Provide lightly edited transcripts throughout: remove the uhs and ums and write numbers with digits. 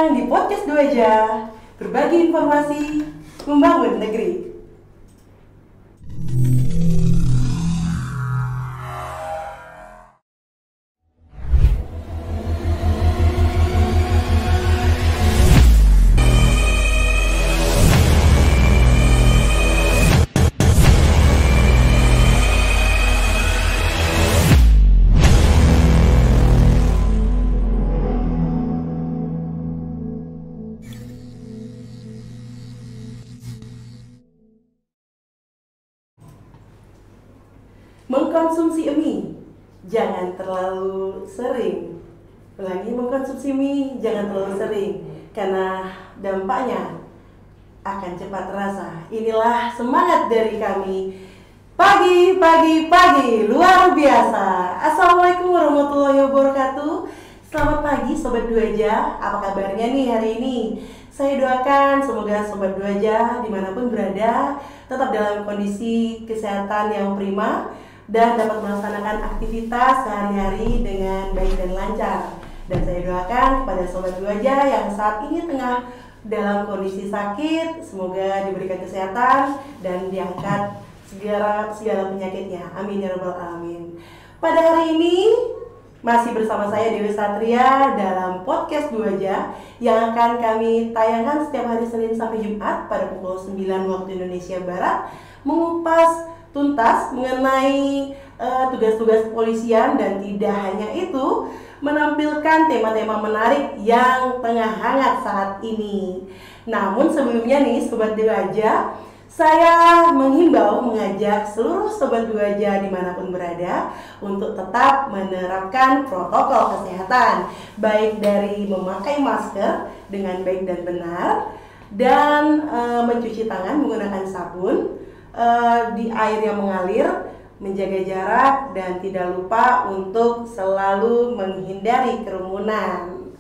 datang di podcast Duaja, berbagi informasi, membangun negeri. Mengkonsumsi mie, jangan terlalu sering. Ulangi, mengkonsumsi mie, jangan terlalu sering, karena dampaknya akan cepat terasa. Inilah semangat dari kami. Pagi, luar biasa. Assalamualaikum warahmatullahi wabarakatuh. Selamat pagi Sobat Duaja, apa kabarnya nih hari ini? Saya doakan semoga Sobat Duaja dimanapun berada tetap dalam kondisi kesehatan yang prima dan dapat melaksanakan aktivitas sehari-hari dengan baik dan lancar. Dan saya doakan kepada Sobat Duaja yang saat ini tengah dalam kondisi sakit, semoga diberikan kesehatan dan diangkat segala penyakitnya. Amin ya rabbal alamin. Pada hari ini masih bersama saya Dewi Satria dalam podcast Duaja yang akan kami tayangkan setiap hari Senin sampai Jumat pada pukul 9 waktu Indonesia Barat, mengupas tuntas mengenai tugas-tugas kepolisian, dan tidak hanya itu, menampilkan tema-tema menarik yang tengah hangat saat ini. Namun sebelumnya nih Sobat Duaja, saya mengajak seluruh Sobat Duaja dimanapun berada untuk tetap menerapkan protokol kesehatan, baik dari memakai masker dengan baik dan benar, dan mencuci tangan menggunakan sabun di air yang mengalir, menjaga jarak, dan tidak lupa untuk selalu menghindari kerumunan.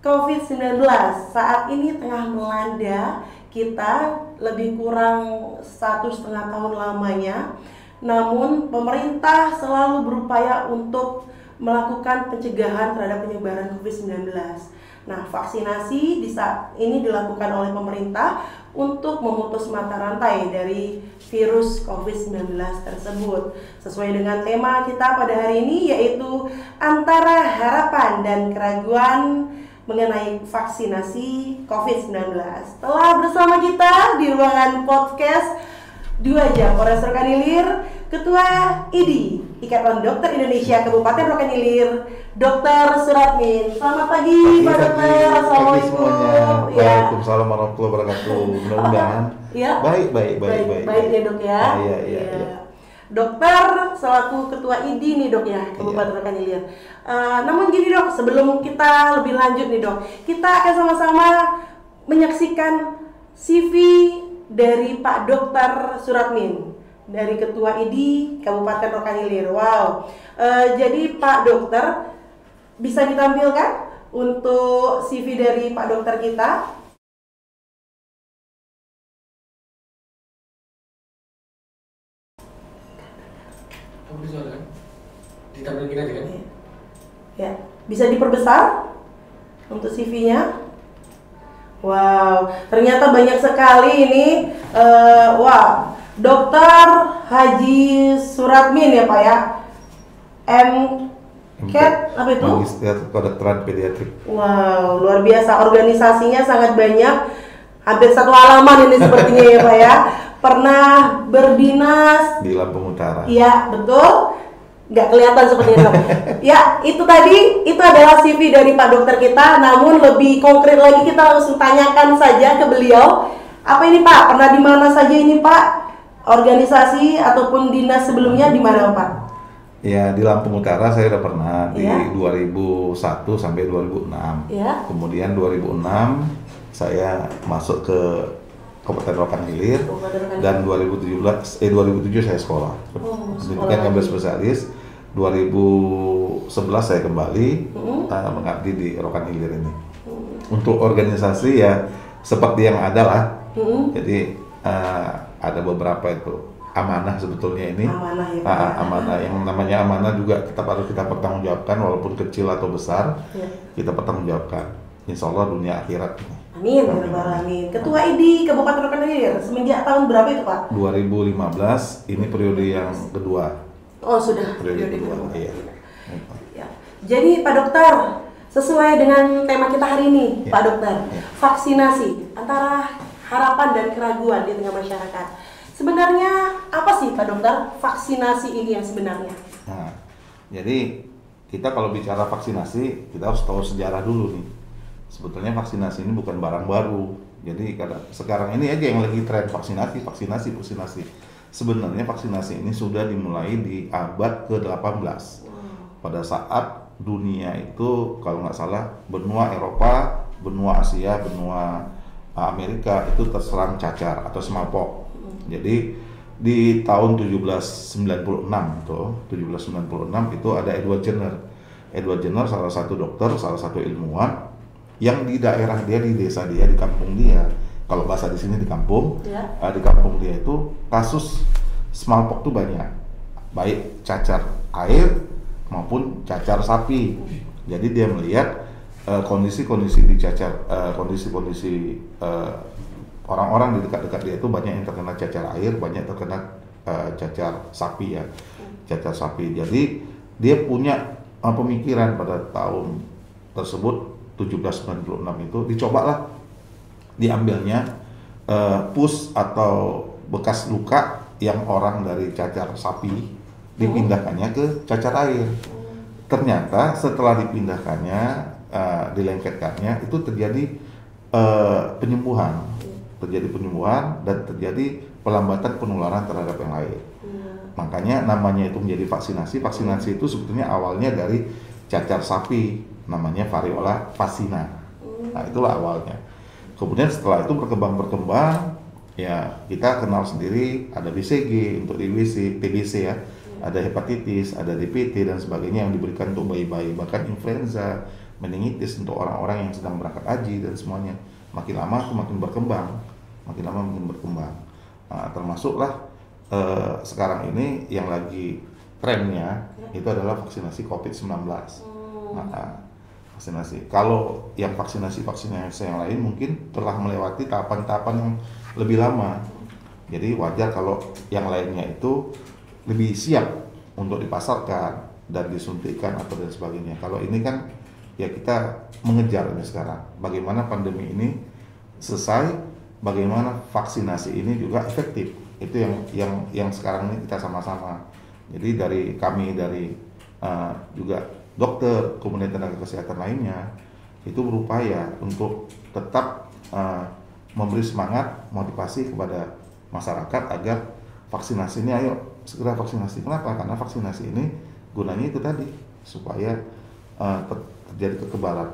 COVID-19 saat ini tengah melanda kita lebih kurang 1,5 tahun lamanya. Namun pemerintah selalu berupaya untuk melakukan pencegahan terhadap penyebaran COVID-19. Nah, vaksinasi di saat ini dilakukan oleh pemerintah untuk memutus mata rantai dari virus COVID-19 tersebut. Sesuai dengan tema kita pada hari ini, yaitu antara harapan dan keraguan mengenai vaksinasi COVID-19. Telah bersama kita di ruangan podcast Duaja Polres Rokan Hilir, Ketua IDI Ikatan Dokter Indonesia Kabupaten Rokan Hilir, Dr. Suratmin. Selamat pagi Pak Dokter. Assalamualaikum. Waalaikumsalam warahmatullahi wabarakatuh. Mudah-mudahan baik ya Dok ya. Iya. Dokter selaku Ketua IDI nih Dok ya, Kabupaten Rokan Hilir. Namun gini Dok, sebelum kita lebih lanjut nih Dok, kita akan sama-sama menyaksikan CV dari Pak Dr. Suratmin dari Ketua IDI Kabupaten Rokan Hilir. Wow. Jadi Pak Dokter, bisa ditampilkan untuk CV dari Pak Dokter kita? Ditampilkan aja kan? Ya, bisa diperbesar untuk CV-nya. Wow, ternyata banyak sekali ini. Dokter Haji Suratmin ya Pak ya. MCAT apa itu? Magister Kedokteran Pediatrik. Wow, luar biasa. Organisasinya sangat banyak. Hampir satu halaman ini sepertinya ya Pak ya. Pernah berdinas di Lampung Utara. Iya, betul. Nggak kelihatan sepertinya Dok. Ya, itu tadi, itu adalah CV dari Pak Dokter kita. Namun lebih konkret lagi kita langsung tanyakan saja ke beliau. Apa ini Pak? Pernah di mana saja ini Pak? Organisasi ataupun dinas sebelumnya di mana Pak? Ya, di Lampung Utara saya udah pernah di Ya. 2001 sampai 2006. Ya. Kemudian 2006 saya masuk ke Kabupaten Rokan Hilir, dan 2007 saya sekolah. Pendidikan ngambil spesialis. 2011 saya kembali mengabdi di Rokan Hilir ini. Untuk organisasi ya seperti yang ada lah. Jadi ada beberapa itu amanah sebetulnya ini. Amanah ya. Amanah, yang namanya amanah juga tetap harus kita pertanggungjawabkan walaupun kecil atau besar. Ya. Kita pertanggungjawabkan. insya Allah dunia akhirat. Amin, ya Rabbal Alamin. Ketua ID Kabupaten Rokan Hilir semenjak tahun berapa itu Pak? 2015, ini periode yang kedua. Oh sudah, Periode kedua, iya. Ya. Jadi Pak Dokter, sesuai dengan tema kita hari ini, Ya. Pak Dokter, Ya. vaksinasi antara harapan dan keraguan di tengah masyarakat. Sebenarnya apa sih Pak Dokter vaksinasi ini yang sebenarnya? Nah, jadi kita kalau bicara vaksinasi, kita harus tahu sejarah dulu nih. Sebetulnya vaksinasi ini bukan barang baru. Jadi sekarang ini aja yang lagi tren vaksinasi. Sebenarnya vaksinasi ini sudah dimulai di abad ke-18. Pada saat dunia itu kalau nggak salah benua Eropa, benua Asia, benua Amerika itu terserang cacar atau smallpox. Jadi di tahun 1796 itu ada Edward Jenner. Edward Jenner salah satu dokter, salah satu ilmuwan yang di daerah dia, di desa dia, di kampung dia. Kalau bahasa di sini di kampung, Ya. di kampung dia itu kasus smallpox itu banyak, baik cacar air maupun cacar sapi. Jadi dia melihat kondisi-kondisi di cacar, kondisi-kondisi orang-orang di dekat-dekat dia itu banyak yang terkena cacar air, banyak terkena cacar sapi ya, cacar sapi. Jadi dia punya pemikiran pada tahun tersebut 1796 itu dicobalah diambilnya pus atau bekas luka yang orang dari cacar sapi dipindahkannya ke cacar air. Ternyata setelah dipindahkannya, dilengketkannya itu terjadi penyembuhan dan terjadi pelambatan penularan terhadap yang lain. Makanya namanya itu menjadi vaksinasi. Vaksinasi itu sebetulnya awalnya dari cacar sapi, namanya variola vacina. Nah, itulah awalnya. Kemudian setelah itu berkembang, ya kita kenal sendiri ada BCG untuk TBC ya, ada hepatitis, ada DPT dan sebagainya yang diberikan untuk bayi-bayi, bahkan influenza, meningitis untuk orang-orang yang sedang berangkat haji dan semuanya. Makin lama itu makin berkembang. Nah, termasuklah sekarang ini yang lagi trennya itu adalah vaksinasi COVID-19. Vaksinasi. Kalau yang vaksinasi yang lain mungkin telah melewati tahapan-tahapan yang lebih lama. Jadi wajar kalau yang lainnya itu lebih siap untuk dipasarkan dan disuntikan atau dan sebagainya. Kalau ini kan ya kita mengejar ini sekarang. Bagaimana pandemi ini selesai, bagaimana vaksinasi ini juga efektif. Itu yang sekarang ini kita sama-sama. Jadi dari kami juga dokter, kemudian tenaga kesehatan lainnya itu berupaya untuk tetap memberi semangat, motivasi kepada masyarakat agar vaksinasi ini ayo segera vaksinasi. Kenapa? Karena vaksinasi ini gunanya itu tadi supaya terjadi kekebalan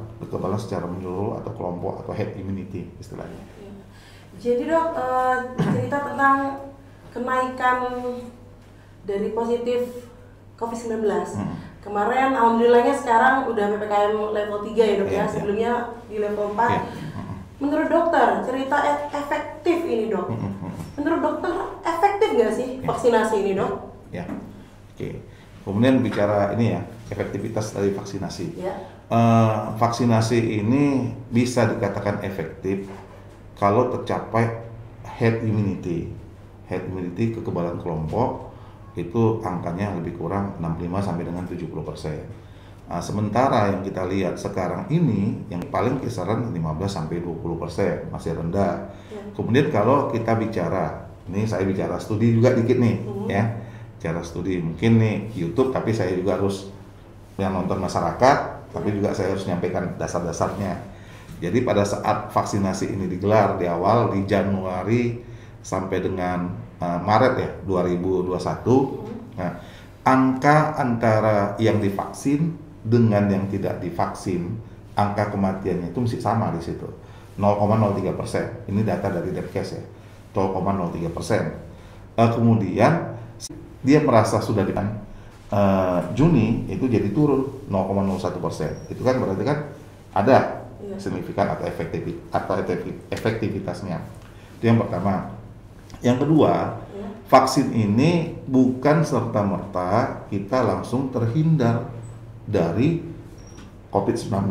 secara menyeluruh atau kelompok atau herd immunity istilahnya. Jadi dok, cerita tentang kenaikan dari positif COVID-19. Kemarin alhamdulillahnya sekarang udah PPKM level 3 ya dok ya, sebelumnya di level 4. Menurut dokter, cerita efektif ini dok. Menurut dokter, efektif nggak sih vaksinasi ini dok? Ya, oke. Kemudian bicara ini ya, efektivitas dari vaksinasi. Ya. Vaksinasi ini bisa dikatakan efektif kalau tercapai herd immunity. Herd immunity, kekebalan kelompok, itu angkanya lebih kurang 65 sampai dengan 70%. Nah, sementara yang kita lihat sekarang ini yang paling kisaran 15 sampai 20%, masih rendah. Kemudian kalau kita bicara, ini saya bicara studi juga dikit nih, ya. Bicara studi, mungkin nih YouTube, tapi saya juga harus yang nonton masyarakat, tapi juga saya harus nyampaikan dasar-dasarnya. Jadi pada saat vaksinasi ini digelar di awal di Januari sampai dengan Maret ya 2021, nah, angka antara yang divaksin dengan yang tidak divaksin, angka kematiannya itu mesti sama di situ, 0,03%. Ini data dari Depkes ya, 0,03%. Kemudian dia merasa sudah di Juni itu jadi turun 0,01%. Itu kan berarti kan ada signifikan atau efektivitasnya. Itu yang pertama. Yang kedua, vaksin ini bukan serta-merta kita langsung terhindar dari COVID-19.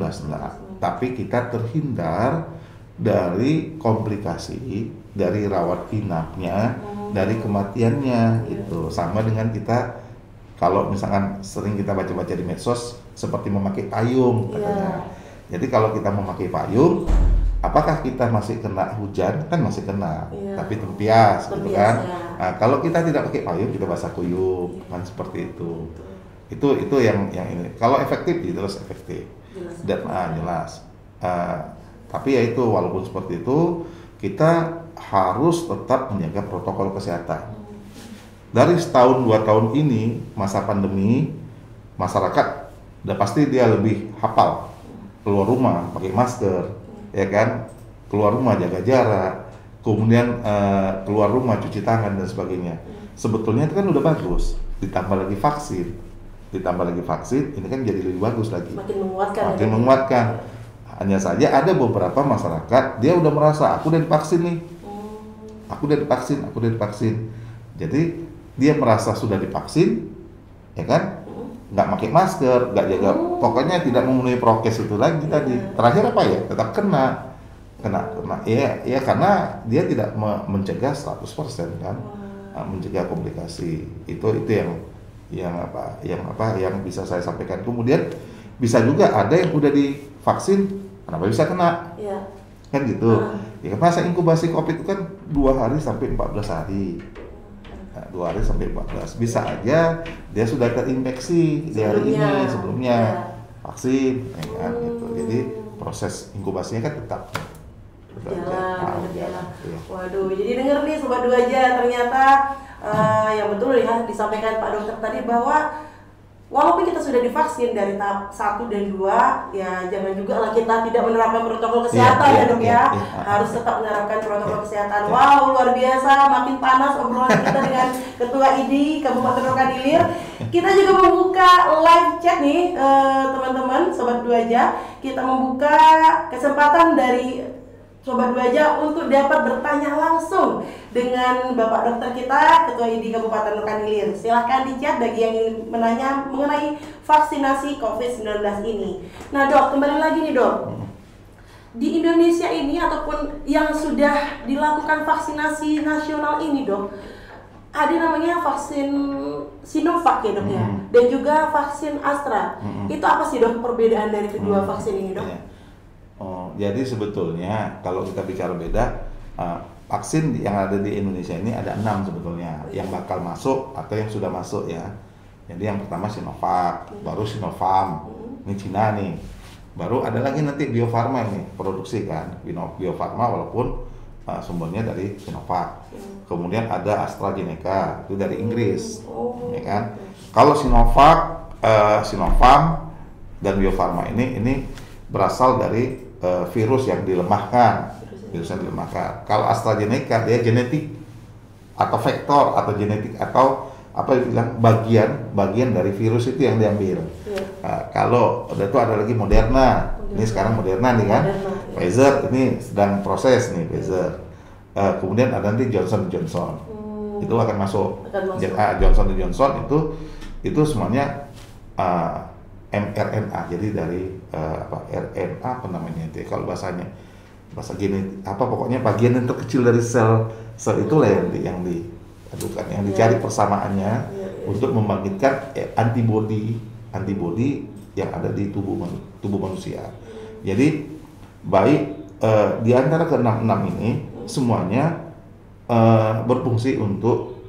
tapi kita terhindar dari komplikasi, dari rawat inapnya, dari kematiannya itu. Sama dengan kita kalau misalkan sering kita baca-baca di medsos seperti memakai payung katanya. Jadi kalau kita memakai payung, apakah kita masih kena hujan? Kan masih kena, tapi tempias gitu kan. Nah, kalau kita tidak pakai payung, kita basah kuyup, kan seperti itu. Itu yang ini. Kalau efektif, jelas efektif. Dan jelas. Tapi ya itu, walaupun seperti itu, kita harus tetap menjaga protokol kesehatan. Dari setahun 2 tahun ini, masa pandemi, masyarakat udah pasti dia lebih hafal keluar rumah pakai masker, ya kan, keluar rumah jaga jarak, kemudian keluar rumah cuci tangan dan sebagainya. Sebetulnya itu kan udah bagus, ditambah lagi vaksin, ini kan jadi lebih bagus lagi, makin menguatkan. Hanya saja ada beberapa masyarakat dia udah merasa aku udah divaksin nih, aku udah divaksin, jadi dia merasa sudah divaksin, ya kan, nggak pakai masker, nggak jaga, pokoknya tidak memenuhi prokes itu lagi tadi. Terakhir apa ya? Tetap kena. Ya karena dia tidak mencegah 100% kan, mencegah komplikasi. Itu yang bisa saya sampaikan. Kemudian bisa juga ada yang udah divaksin, kenapa bisa kena? Kan gitu. Ya masa inkubasi COVID itu kan 2 hari sampai 14 hari. 2 hari sampai 14. Bisa aja dia sudah terinfeksi di hari ini sebelumnya vaksin, ya kan gitu. Jadi proses inkubasinya kan tetap berjalan. Waduh, jadi denger nih Sobat Dua aja, ternyata yang betul ya disampaikan Pak Dokter tadi bahwa walaupun kita sudah divaksin dari tahap 1 dan 2, ya jangan juga lah kita tidak menerapkan protokol kesehatan ya Dok ya. Harus tetap menerapkan protokol kesehatan. Wow, luar biasa, makin panas obrolan kita dengan Ketua ID Kabupaten Rokan Hilir. Kita juga membuka live chat nih teman-teman Sobat Dua aja. Kita membuka kesempatan dari Sobat Dua aja untuk dapat bertanya langsung dengan Bapak Dokter kita, Ketua ID Kabupaten Rokan Hilir. Silahkan di chat bagi yang ingin menanya mengenai vaksinasi COVID-19 ini. Nah Dok, kembali lagi nih Dok. Di Indonesia ini ataupun yang sudah dilakukan vaksinasi nasional ini Dok, ada namanya vaksin Sinovac ya Dok ya, dan juga vaksin Astra. Itu apa sih Dok perbedaan dari kedua vaksin ini Dok? Jadi sebetulnya kalau kita bicara beda, vaksin yang ada di Indonesia ini ada 6 sebetulnya yang bakal masuk atau yang sudah masuk ya. Jadi yang pertama Sinovac, baru Sinopharm, ini Cina nih. Baru ada lagi nanti Bio Farma ini produksi kan, Bio Farma walaupun sumbernya dari Sinovac. Kemudian ada AstraZeneca itu dari Inggris, ya kan. Kalau Sinovac, Sinopharm dan Bio Farma ini berasal dari virus yang dilemahkan. Kalau AstraZeneca dia genetik atau vektor atau genetik atau apa dibilang bagian dari virus itu yang diambil. Kalau itu ada lagi Moderna. Ini sekarang Moderna nih kan. Pfizer ini sedang proses nih Pfizer. Kemudian ada nanti Johnson & Johnson. Itu akan masuk. Johnson & Johnson itu semuanya mRNA, jadi dari RNA apa namanya itu ya, kalau bahasa genetik pokoknya bagian yang terkecil dari sel itulah yang diadukan, yang dicari persamaannya untuk membangkitkan antibodi yang ada di tubuh manusia. Jadi baik di antara ke-6 ini semuanya berfungsi untuk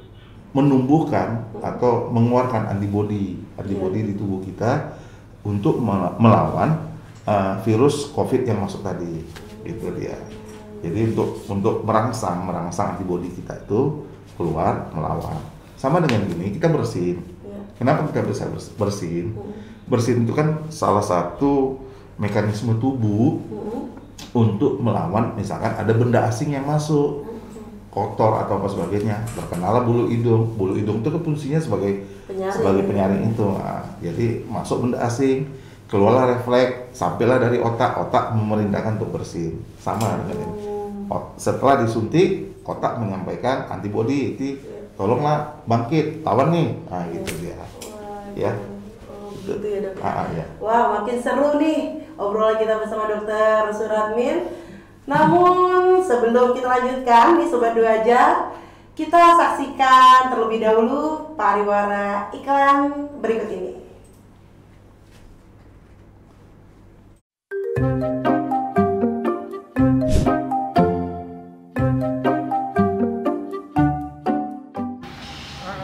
menumbuhkan atau mengeluarkan antibodi di tubuh kita untuk melawan virus COVID yang masuk tadi, itu dia. Jadi untuk merangsang antibodi kita itu keluar melawan. Sama dengan gini, kita bersin. Kenapa kita bisa bersin? Bersin itu kan salah satu mekanisme tubuh untuk melawan misalkan ada benda asing yang masuk, kotor atau apa sebagainya. Terkenal bulu hidung. Bulu hidung itu kan fungsinya sebagai penyaring itu. Nah, jadi masuk benda asing, keluarlah refleks, sampailah dari otak memerintahkan untuk bersin. Sama dengan ini. Setelah disuntik, otak menyampaikan antibodi, tolonglah bangkit, lawan nih. Nah, gitu dia. Ya. Oh, gitu ya dok. Ya. Wah, makin seru nih obrolan kita bersama Dokter Suratmin. Namun sebelum kita lanjutkan nih Sobat Dua aja, kita saksikan terlebih dahulu pariwara iklan berikut ini.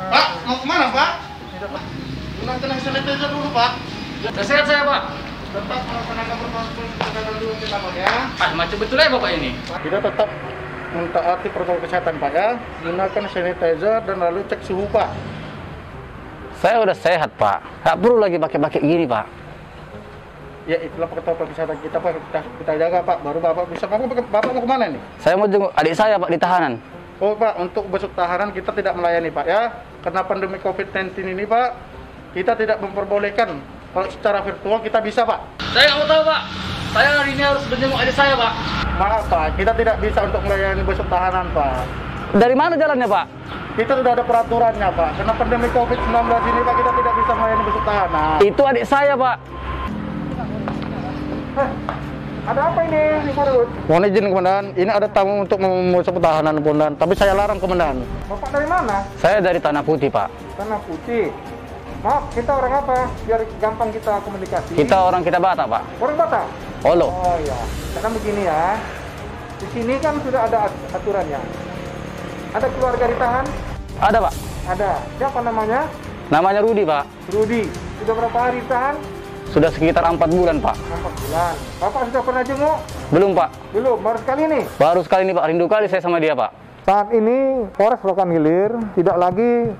Pak, mau kemana Pak? Gunakan sanitizer dulu Pak. Udah sehat saya, Pak. Tetap melaksanakan protokol kesehatan dulu kita Pak ya. Ah, macam betul ya Bapak ini. Kita tetap mentaati protokol kesehatan Pak ya. Gunakan sanitizer dan lalu cek suhu Pak. Saya udah sehat, Pak. Nggak perlu lagi pakai gini, Pak. Ya itulah protokol kesehatan kita Pak. Kita jaga Pak. Baru Bapak bisa. Bapak mau kemana nih? Saya mau jenguk adik saya, Pak, di tahanan. Oh Pak, untuk besuk tahanan kita tidak melayani Pak ya. Karena pandemi COVID-19 ini Pak, kita tidak memperbolehkan. Kalau secara virtual kita bisa Pak. Saya nggak mau tahu, Pak. Saya hari ini harus menjenguk adik saya, Pak. Maaf Pak, kita tidak bisa untuk melayani besuk tahanan Pak. Dari mana jalannya, Pak? Kita sudah ada peraturannya Pak. Karena pandemi COVID-19 ini Pak, kita tidak bisa melayani besuk tahanan. Itu adik saya, Pak. Ada apa ini Parut? Mohon izin, Komandan. Ini ada tamu untuk membesuk tahanan, Komandan. Tapi saya larang, Komandan. Bapak dari mana? Saya dari Tanah Putih, Pak. Tanah Putih. Maaf, kita orang apa? Biar gampang kita komunikasi. Kita orang kita Batak, Pak. Orang Batak? Olo. Oh iya. Karena begini ya. Di sini kan sudah ada aturannya. Ada keluarga ditahan? Ada, Pak. Ada. Siapa namanya? Namanya Rudi, Pak. Rudi. Sudah berapa hari ditahan? Sudah sekitar 4 bulan, Pak. 4 bulan. Bapak sudah pernah jenguk? Belum, Pak. Belum, baru sekali nih. Baru sekali ini, Pak. Rindu kali saya sama dia, Pak. Saat ini Polres Rokan Hilir tidak lagi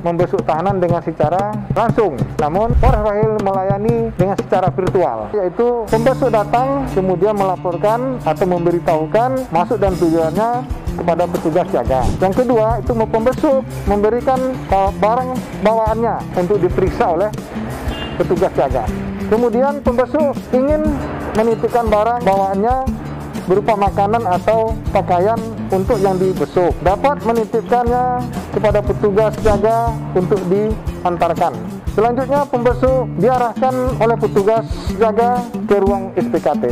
membesuk tahanan dengan secara langsung, namun Polres Rokan Hilir melayani dengan secara virtual, yaitu pembesuk datang kemudian melaporkan atau memberitahukan maksud dan tujuannya kepada petugas jaga. Yang kedua itu pembesuk memberikan barang bawaannya untuk diperiksa oleh petugas jaga. Kemudian pembesuk ingin menitipkan barang bawaannya berupa makanan atau pakaian untuk yang dibesuk, dapat menitipkannya kepada petugas jaga untuk diantarkan. Selanjutnya pembesuk diarahkan oleh petugas jaga ke ruang SPKT.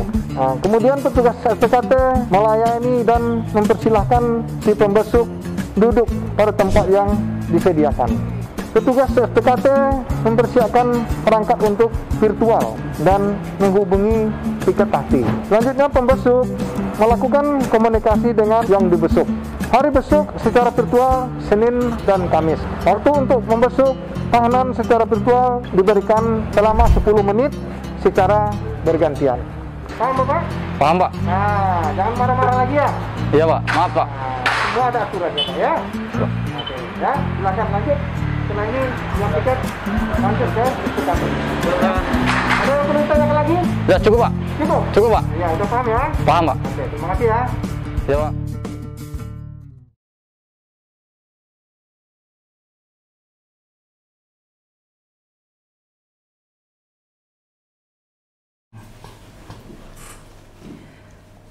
Kemudian petugas SPKT melayani dan mempersilahkan si pembesuk duduk pada tempat yang disediakan. Petugas SPKT mempersiapkan perangkat untuk virtual dan menghubungi tiket taksi. Selanjutnya pembesuk melakukan komunikasi dengan yang dibesuk. Hari besuk secara virtual Senin dan Kamis. Waktu untuk membesuk tahanan secara virtual diberikan selama 10 menit secara bergantian. Paham Bapak? Paham, Pak? Nah, jangan marah-marah lagi ya. Iya, Pak. Maaf, Pak. Semua ada aturannya Pak ya. Oke, ya, silakan lanjut. Setelah ini yang tiket lanjut ke SPKT. Ada yang perlu ditanyakan lagi? Ya, cukup, Pak. Cukup? Cukup, Pak. Ya, udah paham ya? Paham, Pak. Oke, terima kasih ya. Ya, Pak.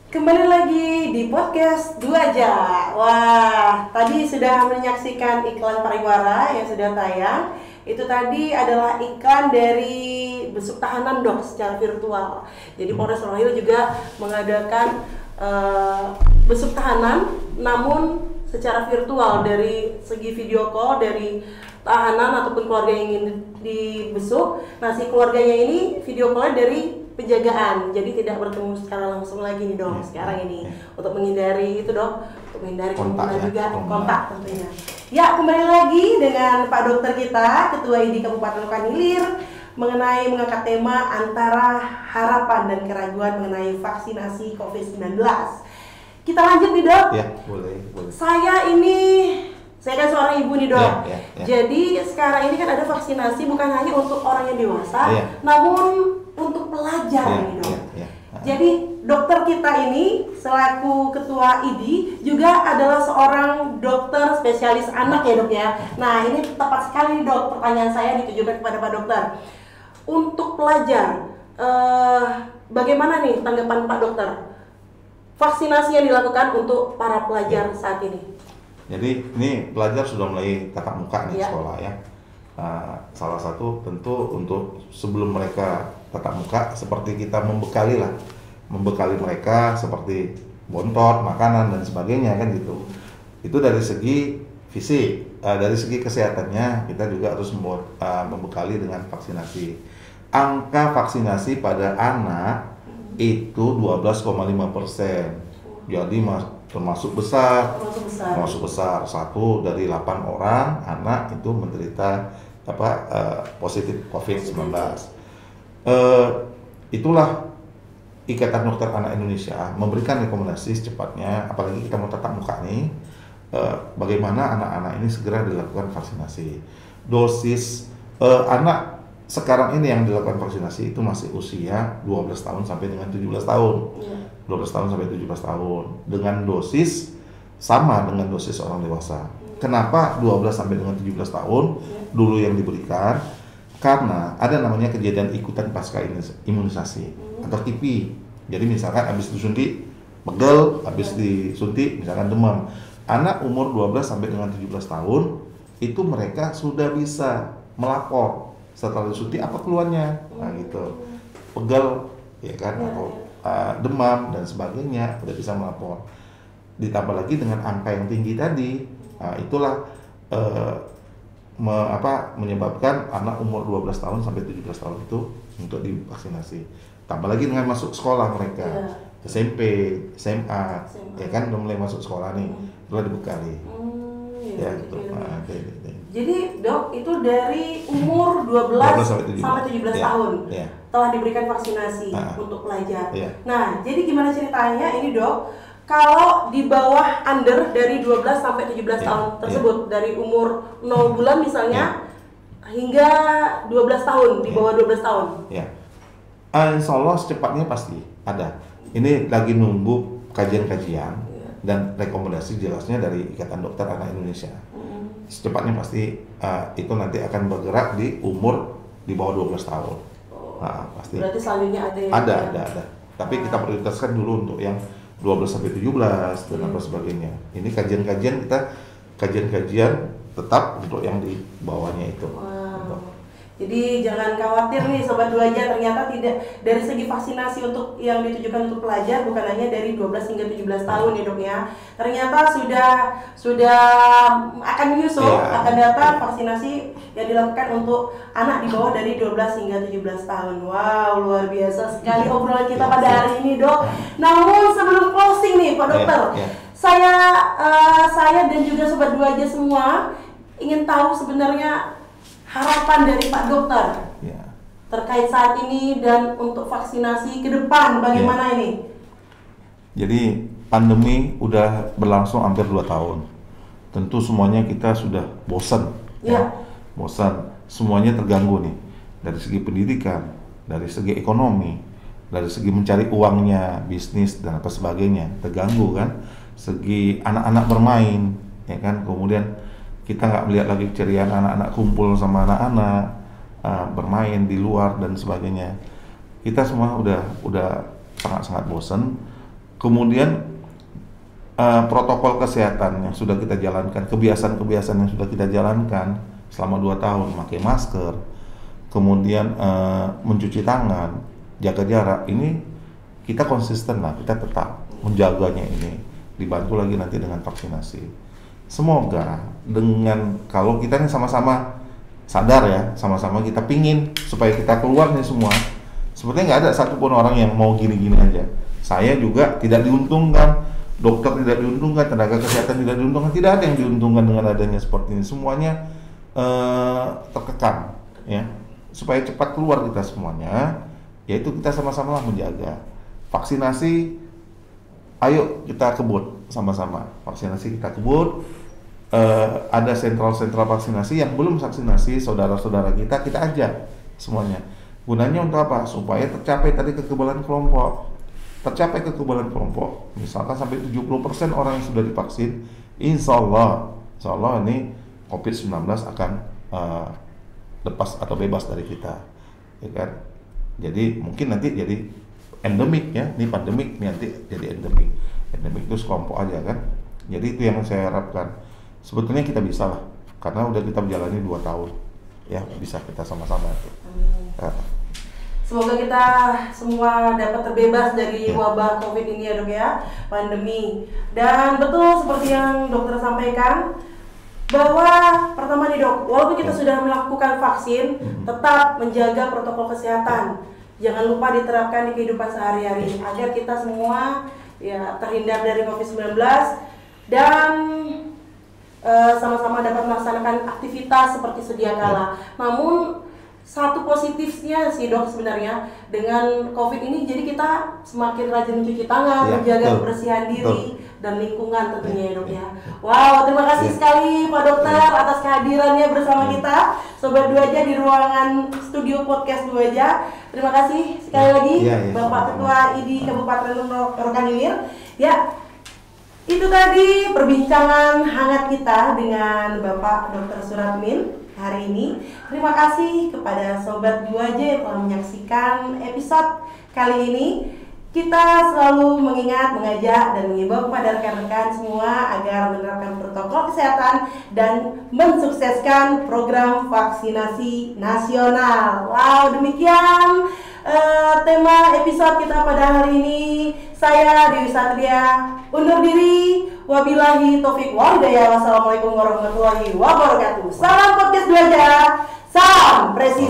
Kembali lagi di podcast Dua Aja. Wah, tadi sudah menyaksikan iklan pariwara yang sudah tayang. Itu tadi adalah iklan dari besuk tahanan dok secara virtual. Jadi Polres Rokan Hilir juga mengadakan besuk tahanan, namun secara virtual dari segi video call dari tahanan ataupun keluarga yang ingin dibesuk. Nah, si keluarganya ini video call dari penjagaan, jadi tidak bertemu secara langsung lagi nih dok sekarang ini untuk menghindari itu dok, untuk menghindari kerumunan juga kontak tentunya. Ya, kembali lagi dengan Pak Dokter kita, Ketua ID Kabupaten Rokan Hilir, mengenai mengangkat tema antara harapan dan keraguan mengenai vaksinasi COVID-19. Kita lanjut nih dok. Ya, boleh. Saya kan seorang ibu nih dok. Ya. Jadi sekarang ini kan ada vaksinasi bukan hanya untuk orang yang dewasa, namun untuk pelajar nih dok. Jadi dokter kita ini selaku ketua ID juga adalah seorang dokter spesialis anak ya dok ya. Nah ini tepat sekali nih dok, pertanyaan saya ditujukan kepada Pak Dokter. Untuk pelajar, bagaimana nih tanggapan Pak Dokter? Vaksinasi yang dilakukan untuk para pelajar saat ini. Jadi ini pelajar sudah mulai tatap muka nih sekolah ya. Salah satu tentu untuk sebelum mereka tatap muka, seperti kita membekali mereka seperti bontot, makanan dan sebagainya kan gitu. Itu dari segi fisik, dari segi kesehatannya kita juga harus membekali dengan vaksinasi. Angka vaksinasi pada anak itu 12,5%. Jadi termasuk besar. 1 dari 8 orang anak itu menderita positif COVID-19. Itulah Ikatan Dokter Anak Indonesia memberikan rekomendasi secepatnya, apalagi kita mau tatap muka nih, bagaimana anak-anak ini segera dilakukan vaksinasi. Dosis anak sekarang ini yang dilakukan vaksinasi itu masih usia 12 tahun sampai dengan 17 tahun. 12 tahun sampai 17 tahun dengan dosis sama dengan dosis orang dewasa. Kenapa 12 sampai dengan 17 tahun dulu yang diberikan? Karena ada namanya kejadian ikutan pasca imunisasi atau KIPI. Jadi misalkan habis disuntik pegel, habis disuntik misalkan demam. Anak umur 12 sampai dengan 17 tahun itu mereka sudah bisa melapor setelah disuntik apa keluhannya. Nah gitu. Pegel ya kan atau demam dan sebagainya udah bisa melapor. Ditambah lagi dengan angka yang tinggi tadi, itulah menyebabkan anak umur 12 tahun sampai 17 tahun itu untuk divaksinasi. Tambah lagi dengan masuk sekolah mereka, SMP, SMA, ya kan udah mulai masuk sekolah nih, udah dibekali. Gitu. Jadi dok, itu dari umur 12 sampai 17 tahun telah diberikan vaksinasi untuk pelajar. Nah, jadi gimana ceritanya ini dok? Kalau di bawah under dari 12 sampai 17 tahun tersebut, dari umur 0 bulan misalnya hingga 12 tahun, di bawah 12 tahun. Insya Allah secepatnya pasti ada. Ini lagi nunggu kajian-kajian dan rekomendasi jelasnya dari Ikatan Dokter Anak Indonesia. Secepatnya pasti itu nanti akan bergerak di umur di bawah 12 tahun. Pasti. Berarti selanjutnya ada yang ada. Tapi kita prioritaskan dulu untuk yang 12 sampai 17 dan apa sebagainya. Ini kajian-kajian tetap untuk yang di bawahnya itu. Jadi jangan khawatir nih Sobat Duaja, ternyata tidak dari segi vaksinasi untuk yang ditujukan untuk pelajar bukan hanya dari 12 hingga 17 tahun ya dok ya. Ternyata sudah akan menyusul akan datang vaksinasi yang dilakukan untuk anak di bawah dari 12 hingga 17 tahun. Wow, luar biasa sekali obrolan kita pada hari ini dok. Namun sebelum closing nih Pak Dokter, saya dan juga Sobat Duaja semua ingin tahu sebenarnya harapan dari Pak Dokter terkait saat ini dan untuk vaksinasi ke depan bagaimana ini? Jadi pandemi udah berlangsung hampir 2 tahun. Tentu semuanya kita sudah bosan. Bosan, semuanya terganggu nih. Dari segi pendidikan, dari segi ekonomi, dari segi mencari uangnya, bisnis dan apa sebagainya, terganggu kan. Segi anak-anak bermain, ya kan. Kemudian kita nggak melihat lagi keceriaan anak-anak kumpul sama anak-anak bermain di luar dan sebagainya. Kita semua udah sangat-sangat bosan. Kemudian protokol kesehatan yang sudah kita jalankan, kebiasaan-kebiasaan yang sudah kita jalankan selama 2 tahun, pakai masker, kemudian mencuci tangan, jaga jarak, ini kita konsisten lah, kita tetap menjaganya ini, dibantu lagi nanti dengan vaksinasi. Semoga dengan kalau kita nih sama-sama sadar ya, sama-sama kita pingin supaya kita keluar nih semua. Sepertinya nggak ada satupun orang yang mau gini-gini aja. Saya juga tidak diuntungkan, dokter tidak diuntungkan, tenaga kesehatan tidak diuntungkan, tidak ada yang diuntungkan dengan adanya seperti ini. Semuanya terkekang, ya. Supaya cepat keluar kita semuanya, yaitu kita sama-sama menjaga. Vaksinasi, ayo kita kebut sama-sama. Vaksinasi kita kebut. Ada sentral-sentral vaksinasi yang belum vaksinasi, saudara-saudara kita ajak semuanya. Gunanya untuk apa? Supaya tercapai tadi kekebalan kelompok. Misalkan sampai 70% orang yang sudah divaksin, insya Allah ini COVID-19 akan lepas atau bebas dari kita, ya kan? Jadi mungkin nanti jadi endemik ya, ini pandemik nanti jadi endemik. Endemik itu sekelompok aja kan. Jadi itu yang saya harapkan. Sebetulnya kita bisa lah, karena udah kita menjalani 2 tahun. ya bisa kita sama-sama itu. Semoga kita semua dapat terbebas dari wabah COVID ini ya dok ya, pandemi. Dan betul seperti yang dokter sampaikan, bahwa pertama nih dok, walaupun kita sudah melakukan vaksin, tetap menjaga protokol kesehatan. Jangan lupa diterapkan di kehidupan sehari-hari agar kita semua ya terhindar dari COVID-19 dan sama-sama dapat melaksanakan aktivitas seperti sedia kala. Namun satu positifnya sih dok sebenarnya dengan COVID ini, jadi kita semakin rajin mencuci tangan, menjaga kebersihan diri dan lingkungan tentunya ya dok ya. Wow, terima kasih sekali Pak Dokter atas kehadirannya bersama kita Sobat Duaja di ruangan studio podcast Duaja. Terima kasih sekali lagi Bapak Ketua ID Kabupaten Rokan Hilir. Ya, itu tadi perbincangan hangat kita dengan Bapak Dr. Suratmin hari ini. Terima kasih kepada Sobat Duaja yang telah menyaksikan episode kali ini. Kita selalu mengingat, mengajak, dan mengimbau kepada rekan-rekan semua agar menerapkan protokol kesehatan dan mensukseskan program vaksinasi nasional. Wow, demikian tema episode kita pada hari ini. Saya Dewi Satria undur diri. Wabillahi taufiq wal hidayah. Wassalamualaikum warahmatullahi wabarakatuh. Salam podcast Duaja. Salam presisi.